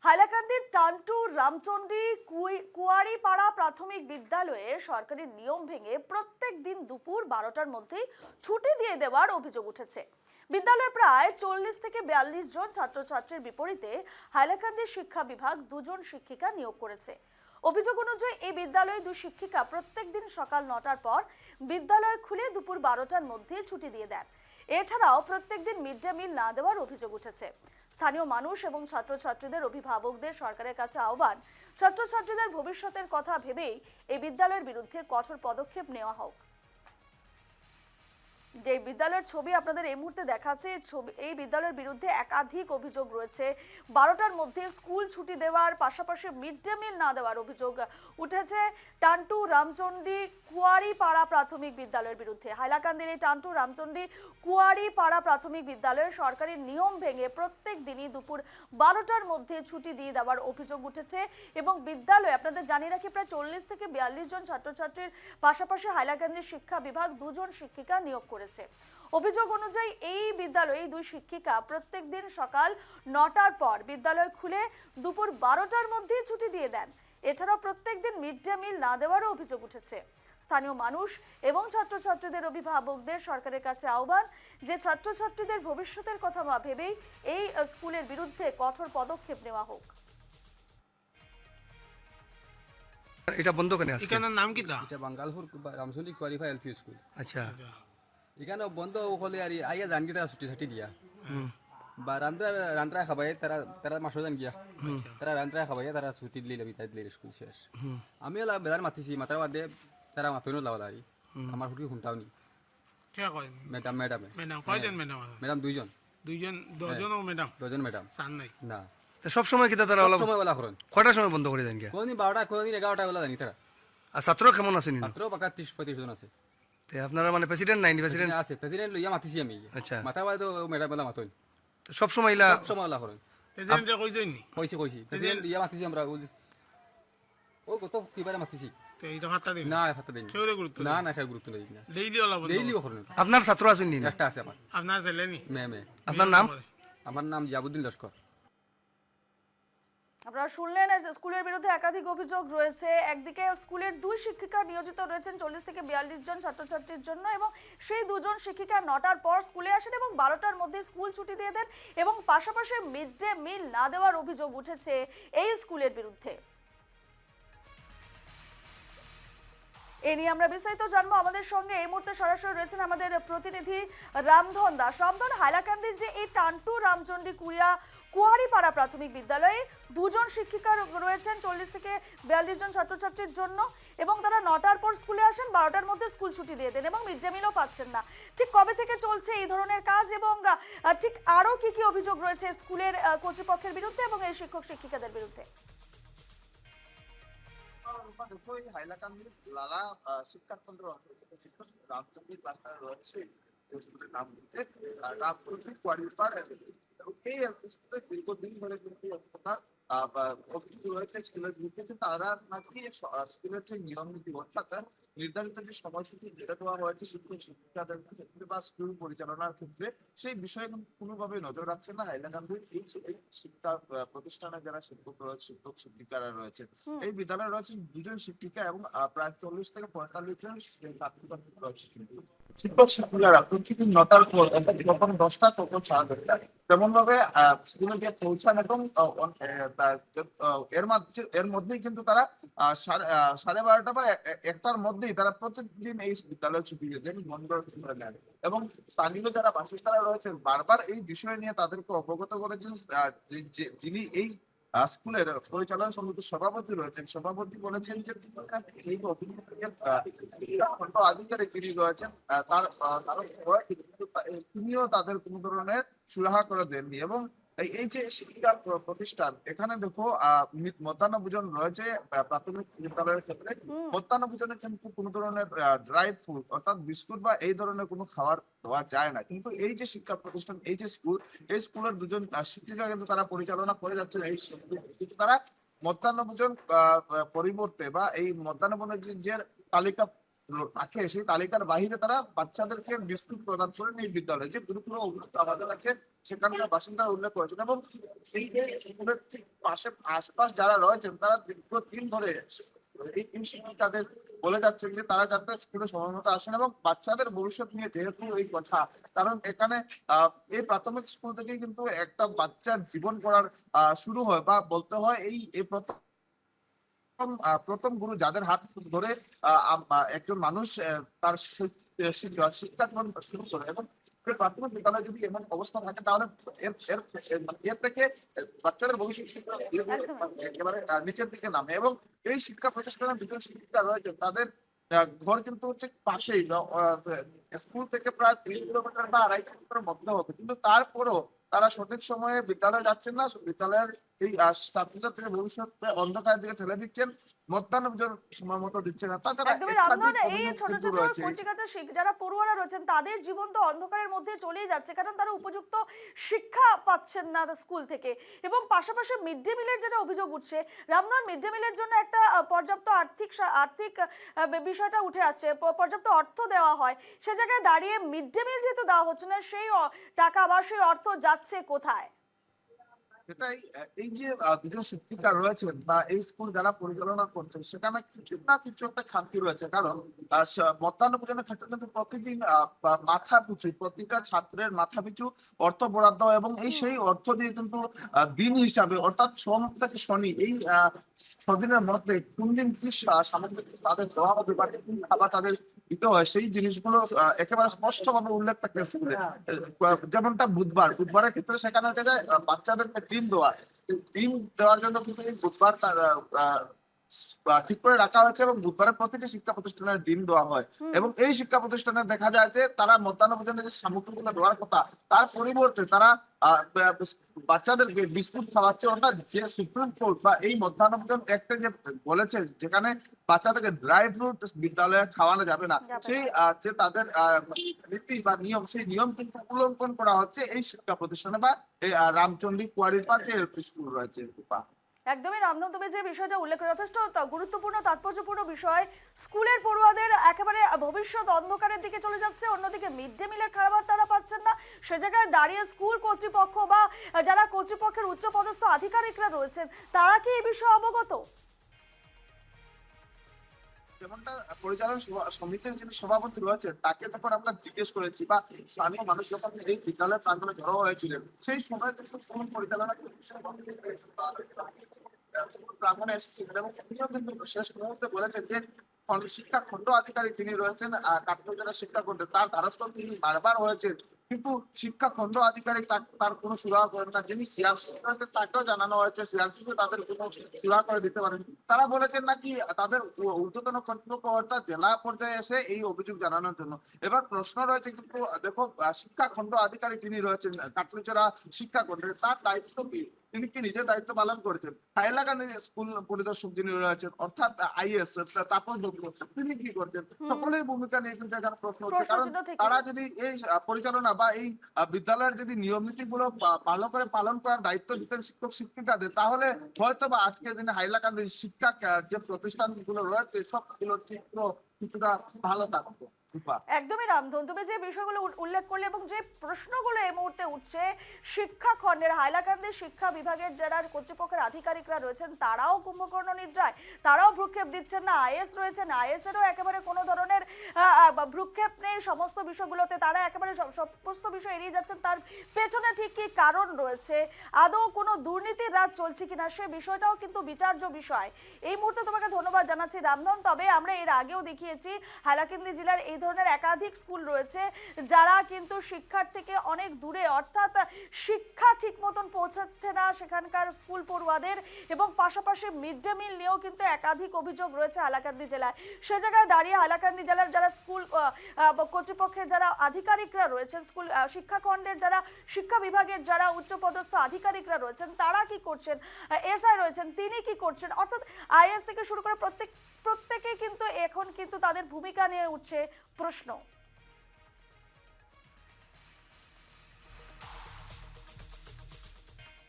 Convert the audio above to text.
হাইলাকান্দির টান্টু রামচন্ডী কুয়ারিপাড়া প্রাথমিক বিদ্যালয়ে সরকারি নিয়ম ভেঙে প্রত্যেক দিন দুপুর 12টার মধ্যেই ছুটি দিয়ে দেওয়ার অভিযোগ উঠেছে। বিদ্যালয়ে প্রায় 40 থেকে 42 জন ছাত্রছাত্রীর বিপরীতে হাইলাকান্দির শিক্ষা বিভাগ 2 জন শিক্ষিকা নিয়োগ করেছে। অভিযোগ অনুযায়ী এই বিদ্যালয়ে 2 শিক্ষিকা প্রত্যেক দিন সকাল 9টার পর বিদ্যালয় খুলে দুপুর 12টার মধ্যে ছুটি দিয়ে দেন। এছাড়াও প্রত্যেকদিন মিড ডে মিল না দেওয়ার অভিযোগ উঠেছে। স্থানীয় মানুষ এবং ছাত্রছাত্রীদের অভিভাবকদের সরকারের কাছে আহ্বান, ছাত্রছাত্রীদের ভবিষ্যতের কথা ভেবেই এই বিদ্যালয়ের বিরুদ্ধে কঠোর পদক্ষেপ নেওয়া হোক। যে বিদ্যালয়ের ছবি আপনাদের এই মুহূর্তে দেখাচ্ছে, এই বিদ্যালয়ের বিরুদ্ধে একাধিক অভিযোগ রয়েছে। 12টার মধ্যে স্কুল ছুটি দেওয়ার পাশাপাশি মিড ডে মিল না দেওয়ার অভিযোগ উঠেছে টান্টু রামচন্ডী কুয়ারিপাড়া প্রাথমিক বিদ্যালয়ের বিরুদ্ধে। হাইলাকান্দির এই টান্টু রামচন্ডী কুয়ারিপাড়া প্রাথমিক বিদ্যালয়ের সরকারি নিয়ম ভেঙে প্রত্যেক দিনই দুপুর 12টার মধ্যে ছুটি দিয়ে দেওয়ার অভিযোগ উঠেছে এবং বিদ্যালয়ে আপনাদের জানিয়ে রাখি প্রায় 40 থেকে 42 জন ছাত্রছাত্রীর পাশাপাশি হাইলাকান্দির শিক্ষা বিভাগ 2 জন শিক্ষিকা নিয়োগ করেছে। অভিযোগ অনুযায়ী এই বিদ্যালয়ে 2 শিক্ষিকা প্রত্যেক দিন সকাল 9টার পর বিদ্যালয় খুলে দুপুর 12টার মধ্যে ছুটি দিয়ে দেন। এছাড়াও প্রত্যেক দিন মিড ডে মিল না দেওয়ারও অভিযোগ উঠেছে। স্থানীয় মানুষ এবং ছাত্রছাত্রীদের অভিভাবকদের সরকারের কাছে আহ্বান, যে ছাত্রছাত্রীদের ভবিষ্যতের কথা ভেবেই এই স্কুলের বিরুদ্ধে কঠোর পদক্ষেপ নেওয়া হোক। এটা বন্ধ কেন আজকে? এখানের নাম কি দা? এটা বাঙ্গালপুর রামচন্ডী কোয়ালিফাই এলপি স্কুল। আচ্ছা, এখানে বন্ধ হলে আর আইয়া জানকি তারা ছুটি ছাটি দিয়া বা রান্দ্রা খাবাই তারা মাসো জান গিয়া তারা রান্দ্রা খাবাই তারা ছুটি দিলে বিতাই দিলে স্কুল শেষ। আমি ওলা বেদার মাতিছি, মাতার বাদে তারা মাতইনো লাওলাই আমার হুকি শুনতাও নি। কে কয়? ম্যাডাম কয়জন ম্যাডাম? ম্যাডাম দুইজন দুজন ম্যাডাম দুজন ম্যাডাম সান নাই না তো সব সময় কি তারা সব সময় বলা করেন কয়টার সময় বন্ধ করে দেন? কোনদিন 12টা কোনদিন 11টা বেলা জানি তারা। আর ছাত্র কেমন আছেন? মাত্র পাকা 30-35 জন আছে। আপনারা মানে প্রেসিডেন্ট নাই? প্রেসিডেন্ট আছে, প্রেসিডেন্ট লইয়া মাতিছি আমি। আচ্ছা, মাতার বাদে তো ম্যাডাম বেলা মাতইন সব সময় ইলা সব সময় বলা করেন। প্রেসিডেন্টে কইছেন নি? কইছি প্রেসিডেন্ট ইয়া মাতিছি আমরা ও কত কিবারে মাতিছি তো এইটা ফাটা দিন না ফাটা দেন কেউরে গুরুত্ব না খাই গুরুত্ব দেই না। ডেইলি ওলা বন্ধ ডেইলি করেন। আপনার ছাত্র আছেন নি? একটা আছে আমার। আপনার ছেলে নি? মেয়ে। আপনার নাম? আমার নাম জিয়াবুদ্দিন লস্কর। আপনারা শুনলেন স্কুলের বিরুদ্ধে একাধিক অভিযোগ রয়েছে। একদিকে স্কুলের 2 শিক্ষিকা নিয়োজিত রয়েছেন 40 থেকে 42 জন ছাত্রছাত্রীর জন্য এবং সেই 2 জন শিক্ষিকা 9টার পর স্কুলে আসেন এবং 12টার মধ্যে স্কুল ছুটি দিয়ে দেন এবং পাশাপাশি মিড ডে মিল না দেওয়ার অভিযোগ উঠেছে এই স্কুলের বিরুদ্ধে। এ নিয়ে আমরা বিস্তারিত জানবো। আমাদের সঙ্গে এই মুহূর্তে সরাসরি রয়েছেন আমাদের প্রতিনিধি রামধন দাস। রামধন, হাইলাকান্দির যে এই টান্টু রামচন্ডী কুয়ারিপাড়া প্রাথমিক বিদ্যালয়ে 2 জন শিক্ষিকা রয়েছেন 40 থেকে 42 জন ছাত্রছাত্রীর জন্য এবং তারা 9টার পর স্কুলে আসেন, 12টার মধ্যে স্কুল ছুটি দিয়ে দেন এবং মিড ডে মিলও পাচ্ছেন না। ঠিক কবে থেকে চলছে এই ধরনের কাজ এবং ঠিক আরো কি কি অভিযোগ রয়েছে স্কুলের কর্তৃপক্ষের বিরুদ্ধে এবং এই শিক্ষক শিক্ষিকাদের বিরুদ্ধে? হাইলাকান্দির লালা শিক্ষাকেন্দ্র শিক্ষক রামচন্দ্রী ক্লাস্টারে রয়েছে স্কুলের নাম রামচন্দ্রী কোয়ারিপাড়া। এই স্কুলে দীর্ঘদিন ধরে কিন্তু অভিযোগ রয়েছে স্কুলের বিরুদ্ধে। তারা নাকি স্কুলের যে নিয়ম নীতি অর্থাৎ নির্ধারিত যে সময়সূচি যেটা দেওয়া হয়েছে শিক্ষক শিক্ষিকাদের ক্ষেত্রে বা স্কুল পরিচালনার ক্ষেত্রে, সেই বিষয়ে কিন্তু কোনোভাবে নজর রাখছে না হাইলাকান্দির এই শিক্ষা প্রতিষ্ঠানে যারা শিক্ষক রয়েছে, শিক্ষক শিক্ষিকারা রয়েছে। এই বিদ্যালয়ে রয়েছে 2 জন শিক্ষিকা এবং প্রায় 40 থেকে 45 জন ছাত্রছাত্রী রয়েছে। শিক্ষক শিক্ষিকারা প্রতিদিন 9টার পর যখন 10টা তখন 4:00 তেমন ভাবে স্কুলে যে পৌঁছান এবং এর মধ্যেই কিন্তু তারা 12:30 বা 1টার মধ্যেই তারা প্রত্যেকদিন এই বিদ্যালয়ে ছুটি দিয়ে দেন, বন্ধ করে দেন এবং স্থানীয় যারা বাসিন্দারা রয়েছেন বারবার এই বিষয় নিয়ে তাদেরকে অবগত করেছেন। যিনি এই স্কুলের পরিচালনা সমিতির সভাপতি রয়েছেন, সভাপতি বলেছেন যে এই আধিকারিক যিনি রয়েছেন তিনিও তাদের কোন ধরনের সুরাহা করে দেননি এবং এই যে শিক্ষা প্রতিষ্ঠান এখানে দেখো মধ্যাহ্নভোজন রয়েছে প্রাথমিক বিদ্যালয়ের ক্ষেত্রে। মধ্যাহ্নভোজনে কিন্তু কোনো ধরনের ড্রাই ফুড অর্থাৎ বিস্কুট বা এই ধরনের কোনো খাবার দেওয়া যায় না, কিন্তু এই যে শিক্ষা প্রতিষ্ঠান এই যে স্কুল, এই স্কুলের 2 জন শিক্ষিকা কিন্তু তারা পরিচালনা করে যাচ্ছেন। এই তারা মধ্যাহ্নভোজন পরিবর্তে বা এই মধ্যাহ্নভোজনের যে তালিকা থাকে সেই তালিকার বাইরে তারা বাচ্চাদেরকে বিস্কুট প্রদান করেন এই বিদ্যালয়ে। যে গুরুকুল অবস্থা আমাদের আছে সেখানকার বাসিন্দারা উল্লেখ করেছেন এবং এই যে স্কুলের ঠিক পাশে আশপাশ যারা রয়েছেন তারা দীর্ঘদিন ধরে এই শিক্ষিকাদের বলে যাচ্ছেন যে তারা যাতে স্কুলে সময় মতো আসেন এবং বাচ্চাদের ভবিষ্যৎ নিয়ে যেহেতু এই কথা, কারণ এখানে এই প্রাথমিক স্কুল থেকেই কিন্তু একটা বাচ্চার জীবন গড়ার শুরু হয় বা বলতে হয় এই প্রথম গুরু যাদের হাত ধরে একজন মানুষ তার শিক্ষা জীবন শুরু করে এবং প্রাথমিক বিদ্যালয়ে যদি এমন অবস্থা থাকে তাহলে এর থেকে বাচ্চাদের ভবিষ্যৎ শিক্ষা একেবারে নিচের দিকে নামে। এবং এই শিক্ষা প্রতিষ্ঠানের দুজন শিক্ষিকা রয়েছে তাদের ঘর কিন্তু হচ্ছে পাশেই, স্কুল থেকে প্রায় 30 কিলোমিটার বা 2.5 কিলোমিটার মধ্যে হবে, কিন্তু তারপরও তারা সঠিক সময়ে বিদ্যালয়ে যাচ্ছেন না। বিদ্যালয়ের এই ছাত্রছাত্রীর ভবিষ্যৎ অন্ধকারের দিকে ঠেলে দিচ্ছেন, মধ্যাহ্ন ভোজন সময় মতো দিচ্ছেন না। তাছাড়া একদমই রামধন, এই ছোট ছোট কচিকাঁচা যারা পড়ুয়ারা রয়েছেন তাদের জীবন তো অন্ধকারের মধ্যে চলেই যাচ্ছে, কারণ তারা উপযুক্ত শিক্ষা পাচ্ছেন না স্কুল থেকে। এবং পাশাপাশি মিড ডে মিলের যেটা অভিযোগ উঠছে রামধন, মিড ডে মিলের জন্য একটা পর্যাপ্ত আর্থিক বিষয়টা উঠে আসছে, পর্যাপ্ত অর্থ দেওয়া হয়, সে জায়গায় দাঁড়িয়ে মিড ডে মিল যেহেতু দেওয়া হচ্ছে না সেই টাকা বা সেই অর্থ যাচ্ছে কোথায়? সেটাই, এই যে দুজন শিক্ষিকা রয়েছেন বা এই স্কুল যারা পরিচালনা করছেন সেখানে কিছু না কিছু একটা খামতি রয়েছে। কারণ মধ্যাহ্ন ভোজনের ক্ষেত্রে কিন্তু প্রতিদিন মাথা পিছু প্রতিটা ছাত্রের মাথা পিছু অর্থ বরাদ্দ হয় এবং এই সেই অর্থ দিয়ে কিন্তু দিন হিসাবে অর্থাৎ সোম থেকে শনি এই 6 দিনের মধ্যে কোন দিন কি সামগ্রী তাদের দেওয়া হবে বা কোন খাবার তাদের দিতে হয় সেই জিনিসগুলো একেবারে স্পষ্টভাবে উল্লেখ থাকে স্কুলে। যেমনটা বুধবারের ক্ষেত্রে সেখানে জায়গায় বাচ্চাদেরকে ডিম দেওয়ার জন্য কিন্তু এই বুধবার ঠিক করে রাখা হয়েছে এবং বুধবারের প্রতিটি শিক্ষা প্রতিষ্ঠানের ডিম দেওয়া হয়। এবং এই শিক্ষা প্রতিষ্ঠানে দেখা যায় যে তারা মধ্যাহ্ন ভোজনের যে সামগ্রীগুলো দেওয়ার কথা তার পরিবর্তে তারা বাচ্চাদেরকে বিস্কুট খাওয়াচ্ছে। অর্থাৎ যে সুপ্রিম কোর্ট বা এই মধ্যাহ্ন ভোজন একটা যে বলেছে যেখানে বাচ্চাদেরকে ড্রাই ফ্রুট বিদ্যালয়ে খাওয়ানো যাবে না, সেই যে তাদের নীতি বা নিয়ম সেই নিয়ম কিন্তু উল্লঙ্ঘন করা হচ্ছে এই শিক্ষা প্রতিষ্ঠানে বা এই রামচন্দ্রী কুয়ারিপাড় যে এলপি স্কুল রয়েছে। একদমই রামধন, তুমি যে বিষয়টা উল্লেখ করে যথেষ্ট গুরুত্বপূর্ণ তাৎপর্যপূর্ণ বিষয়। স্কুলের পড়ুয়াদের একেবারে ভবিষ্যৎ অন্ধকারের দিকে চলে যাচ্ছে, অন্যদিকে মিড ডে মিলের খাবার তারা পাচ্ছেন না। সে জায়গায় দাঁড়িয়ে স্কুল কর্তৃপক্ষ বা যারা কর্তৃপক্ষের উচ্চপদস্থ আধিকারিকরা রয়েছেন তারা কি এই বিষয়ে অবগত? যেমনটা পরিচালন সমিতির যিনি সভাপতি রয়েছেন তাকে যখন আমরা জিজ্ঞেস করেছি বা স্থানীয় মানুষ যখন এই বিদ্যালয়ের প্রাঙ্গণে জড়ো হয়েছিলেন সেই সময় কিন্তু স্কুল পরিচালনা প্রাঙ্গণে এসেছিলেন এবং তিনিও কিন্তু শেষ মুহূর্তে বলেছেন যে শিক্ষা খণ্ড আধিকারিক যিনি রয়েছেন কাঠগোজরা শিক্ষা খণ্ডে তার দ্বারস্থ তিনি বারবার হয়েছেন, কিন্তু শিক্ষা খণ্ড আধিকারিক তার কোনো সুরাহা করেন না। যিনি সিআরসি তাকেও জানানো হয়েছে, সিআরসি তাদের কোনো সুরাহা করে দিতে পারেন। তারা বলেছেন নাকি তাদের ঊর্ধ্বতন কর্তৃপক্ষ অর্থাৎ জেলা পর্যায়ে এসে এই অভিযোগ জানানোর জন্য। এবার প্রশ্ন রয়েছে কিন্তু দেখো শিক্ষা খণ্ড আধিকারিক যিনি রয়েছেন কাঠগোজরা শিক্ষা খণ্ডের তার দায়িত্ব কি? তিনি কি নিজের দায়িত্ব পালন করেছেন? হাইলাকান্দি স্কুল পরিদর্শক যিনি রয়েছেন অর্থাৎ আইএস তাপস তিনি কি করছেন? সকলের ভূমিকা নিয়ে কিন্তু এখানে প্রশ্ন হচ্ছে। কারণ তারা যদি এই পরিচালনা বা এই বিদ্যালয়ের যদি নিয়ম নীতি গুলো ভালো করে পালন করার দায়িত্ব দিতেন শিক্ষক শিক্ষিকাদের, তাহলে হয়তো বা আজকের দিনে হাইলাকান্দির শিক্ষা যে প্রতিষ্ঠানগুলো রয়েছে সবগুলোর চিত্র কিছুটা ভালো থাকতো। একদমই রামধন, তুমি যে বিষয়গুলো উল্লেখ করলে এবং যে প্রশ্নগুলো এই মুহূর্তে উঠছে শিক্ষা খণ্ডের হাইলাকান্দি শিক্ষা বিভাগের যারা কর্তৃপক্ষের আধিকারিকরা রয়েছেন তারাও কুম্ভকর্ণ নিদ্রায়, তারাও ভ্রুক্ষেপ দিচ্ছেন না। আইএস রয়েছেন, আইএস এরও একেবারে কোনো ধরনের ভ্রুক্ষেপ নেই সমস্ত বিষয়গুলোতে, তারা একেবারে সমস্ত বিষয় এড়িয়ে যাচ্ছেন। তার পেছনে ঠিক কি কারণ রয়েছে, আদৌ কোনো দুর্নীতির রাজ চলছে কিনা সে বিষয়টাও কিন্তু বিচার্য বিষয়। এই মুহূর্তে তোমাকে ধন্যবাদ জানাচ্ছি রামধন। তবে আমরা এর আগেও দেখিয়েছি হাইলাকান্দি জেলার এই ধরনের একাধিক স্কুল রয়েছে যারা কিন্তু শিক্ষার থেকে অনেক দূরে, অর্থাৎ শিক্ষা ঠিক মতন পৌঁছাচ্ছে না সেখানকার স্কুল পড়ুয়াদের, এবং পাশাপাশি মিড ডে মিল নিয়েও কিন্তু একাধিক অভিযোগ রয়েছে হাইলাকান্দি জেলায়। সে জায়গায় দাঁড়িয়ে হাইলাকান্দি জেলার যারা স্কুল কর্তৃপক্ষের যারা আধিকারিকরা রয়েছেন, স্কুল শিক্ষাখণ্ডের যারা শিক্ষা বিভাগের যারা উচ্চপদস্থ আধিকারিকরা রয়েছেন তারা কি করছেন, এসআই রয়েছেন তিনি কি করছেন, অর্থাৎ আইএস থেকে শুরু করে প্রত্যেকেই কিন্তু এখন কিন্তু তাদের ভূমিকা নিয়ে উঠছে প্রশ্ন।